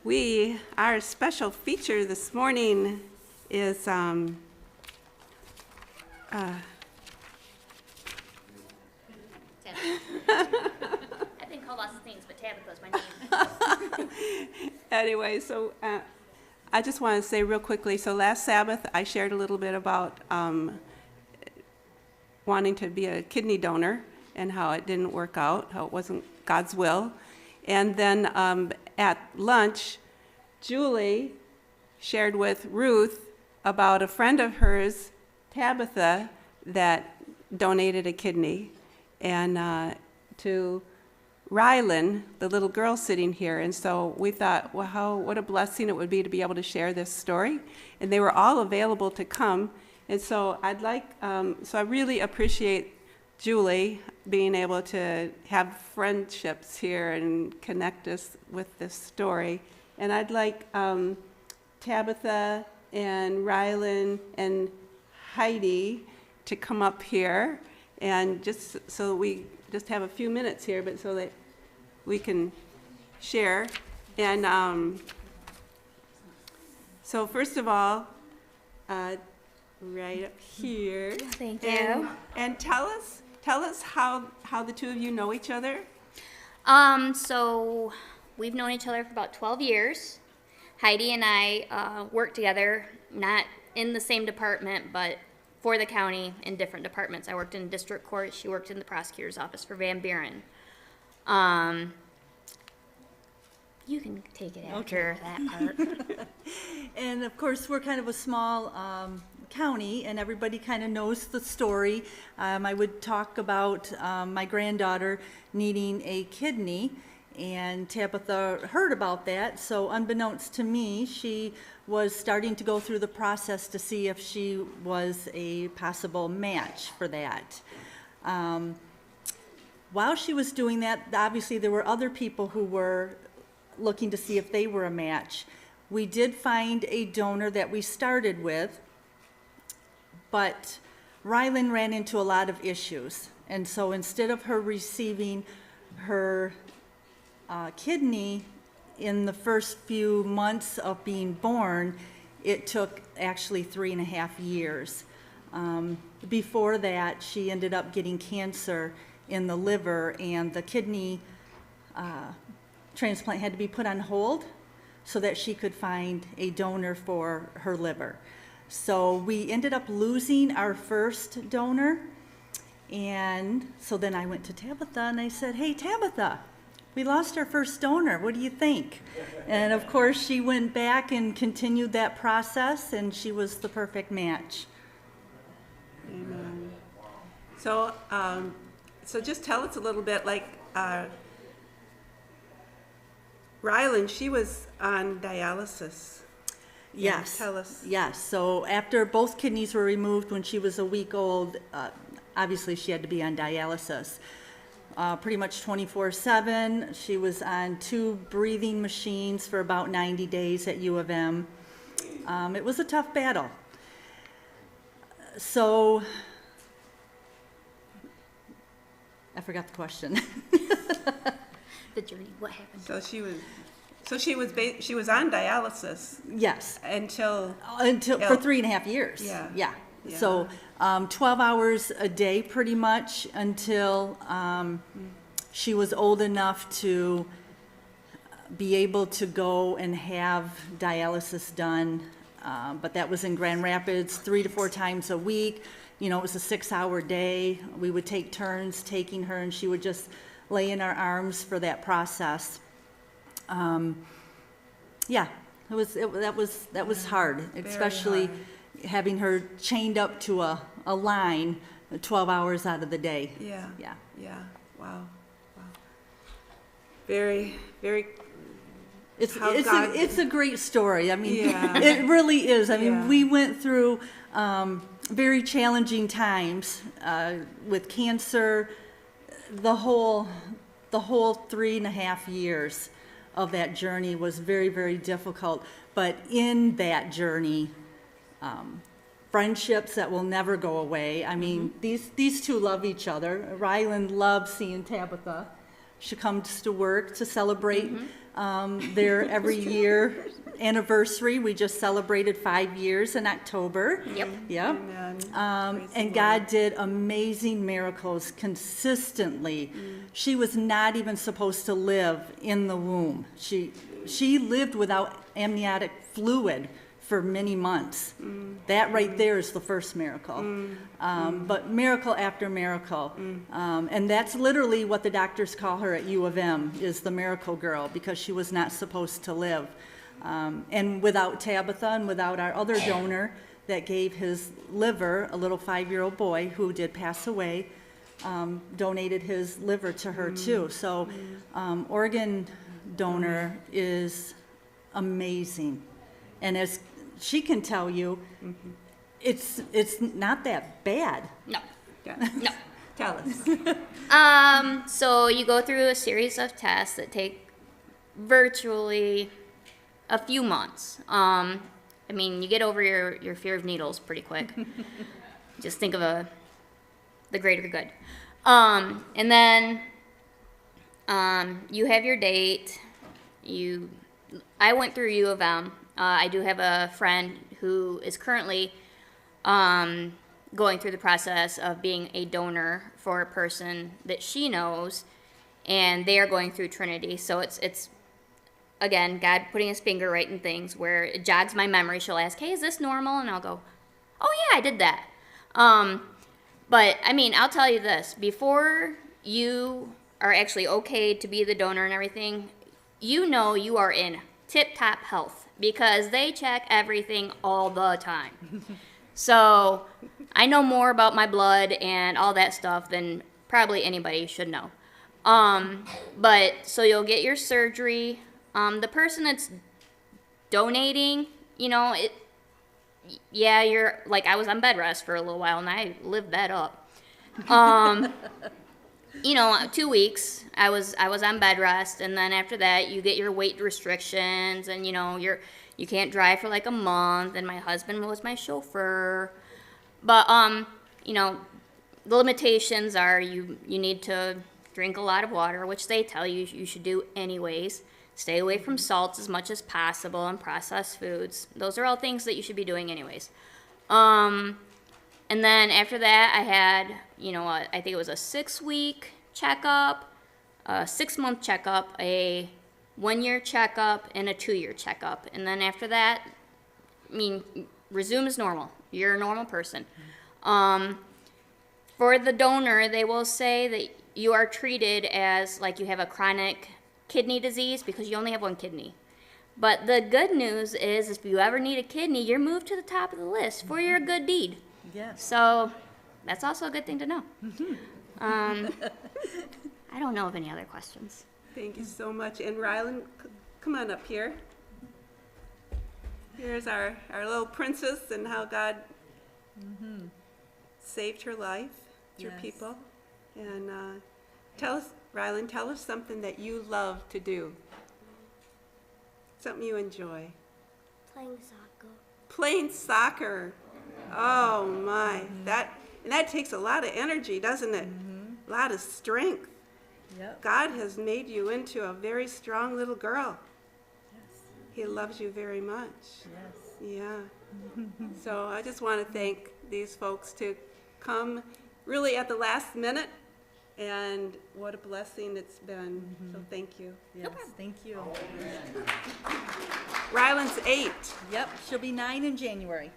Our special feature this morning is I've been called lots of things, but Tabitha's my name. anyway, so I just want to say real quickly, so last Sabbath I shared a little bit about wanting to be a kidney donor and how it didn't work out, how it wasn't God's will. And then at lunch, Julie shared with Ruth about a friend of hers, Tabitha, that donated a kidney, and to Rylan, the little girl sitting here. And so we thought, well, what a blessing it would be to be able to share this story. And they were all available to come. And so I really appreciate Julie being able to have friendships here and connect us with this story. And I'd like Tabitha and Rylan and Heidi to come up here, and just so we just have a few minutes here, but so that we can share. And so first of all, right up here. Thank you. And tell us how the two of you know each other. So we've known each other for about 12 years. Heidi and I work together, not in the same department, but for the county in different departments. I worked in district court. She worked in the prosecutor's office for Van Buren. You can take it after that part. And of course, we're kind of a small county, and everybody kind of knows the story. I would talk about my granddaughter needing a kidney, and Tabitha heard about that. So unbeknownst to me, she was starting to go through the process to see if she was a possible match for that. While she was doing that, obviously there were other people who were looking to see if they were a match. We did find a donor that we started with, but Rylan ran into a lot of issues. And so instead of her receiving her kidney in the first few months of being born, it took actually 3.5 years. Before that, she ended up getting cancer in the liver, and the kidney transplant had to be put on hold so that she could find a donor for her liver. So we ended up losing our first donor, and so then I went to Tabitha and I said, "Hey Tabitha, we lost our first donor, what do you think?" And of course she went back and continued that process, and she was the perfect match. Amen. So so just tell us a little bit, like Rylan, she was on dialysis. Yes. Tell us. Yes. So after both kidneys were removed when she was a week old, obviously she had to be on dialysis. Pretty much 24/7. She was on 2 breathing machines for about 90 days at U of M. It was a tough battle. So I forgot the question. The journey, what happened? So she was on dialysis Yes. until For 3.5 years. Yeah. Yeah. Yeah. So 12 hours a day pretty much until she was old enough to be able to go and have dialysis done. But that was in Grand Rapids 3 to 4 times a week. You know, it was a 6-hour day. We would take turns taking her, and she would just lay in our arms for that process. Yeah, that was hard, especially having her chained up to a line 12 hours out of the day. Yeah. Yeah. Yeah. Wow. Very, very. It's a great story. I mean, Yeah. it really is. I mean, Yeah. we went through very challenging times with cancer. The whole 3.5 years of that journey was very, very difficult. But in that journey, friendships that will never go away. I mean, these two love each other. Rylan loves seeing Tabitha. She comes to work to celebrate Their every year anniversary. We just celebrated 5 years in October. Yep. Yep. Amen. Praise And the God did amazing miracles consistently. She was not even supposed to live in the womb. She lived without amniotic fluid for many months. That right there is the first miracle. But miracle after miracle. And that's literally what the doctors call her at U of M, is the miracle girl, because she was not supposed to live. And without Tabitha and without our other donor that gave his liver, a little 5-year-old boy who did pass away, donated his liver to her too. So organ donor is amazing. And as she can tell you, it's not that bad. No. Yeah. No. Tell us. So you go through a series of tests that take virtually a few months. I mean, you get over your fear of needles pretty quick. Just think of the greater good. And then you have your date. I went through U of M. I do have a friend who is currently going through the process of being a donor for a person that she knows, and they are going through Trinity. So it's again, God putting his finger right in things where it jogs my memory. She'll ask, hey, is this normal? And I'll go, oh yeah, I did that. But I mean, I'll tell you this, before you are actually okay to be the donor and everything, you know you are in tip-top health because they check everything all the time. So I know more about my blood and all that stuff than probably anybody should know. But so you'll get your surgery. The person that's donating, you know, yeah, you're like, I was on bed rest for a little while and I lived that up. You know, 2 weeks I was on bed rest, and then after that you get your weight restrictions, and you know, you can't drive for like a month, and my husband was my chauffeur. But you know, the limitations are you need to drink a lot of water, which they tell you you should do anyways. Stay away from salts as much as possible and processed foods. Those are all things that you should be doing anyways. And then after that, I had, you know, I think it was a 6-week checkup, a 6-month checkup, a 1-year checkup, and a 2-year checkup. And then after that, I mean, resume as normal. You're a normal person. For the donor, they will say that you are treated as like you have a chronic kidney disease because you only have one kidney. But the good news is if you ever need a kidney, you're moved to the top of the list for your good deed. Yes. So that's also a good thing to know. I don't know of any other questions. Thank you so much. And Rylan, come on up here. Here's our little princess and how God saved her life through Yes. people. And tell us, Rylan, tell us something that you love to do. Something you enjoy. Playing soccer. Playing soccer. Oh my, that takes a lot of energy, doesn't it? A lot of strength. Yep. God has made you into a very strong little girl. Yes. He loves you very much. Yes. Yeah. So I just want to thank these folks to come really at the last minute, and what a blessing it's been. So thank you. Yes. Thank you. Rylan's 8. Yep. She'll be 9 in January.